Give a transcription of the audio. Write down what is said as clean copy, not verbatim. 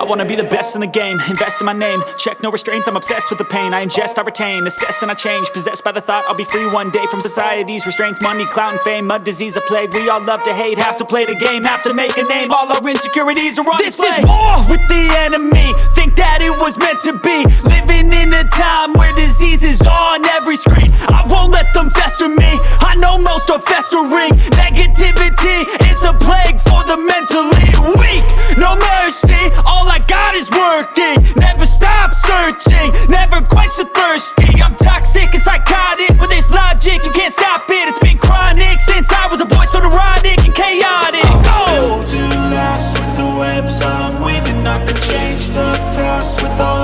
I wanna be the best in the game, invest in my name. Check no restraints, I'm obsessed with the pain. I ingest, I retain, assess and I change. Possessed by the thought I'll be free one day from society's restraints. Money, clout and fame, mud, disease, a plague. We all love to hate, have to play the game, have to make a name. All our insecurities are on display. This is war with the enemy, think that it was meant to be. Living in a time where disease is on every screen. I won't let them fester me, I know most are festering. Negativity is a plague for the mentally weak. No mercy, all I got is working. Never stop searching, never quench the thirsty. I'm toxic and psychotic with this logic, you can't stop it. It's been chronic since I was a boy, so neurotic and chaotic. Built to last with the webs I'm weaving. I could change the past with all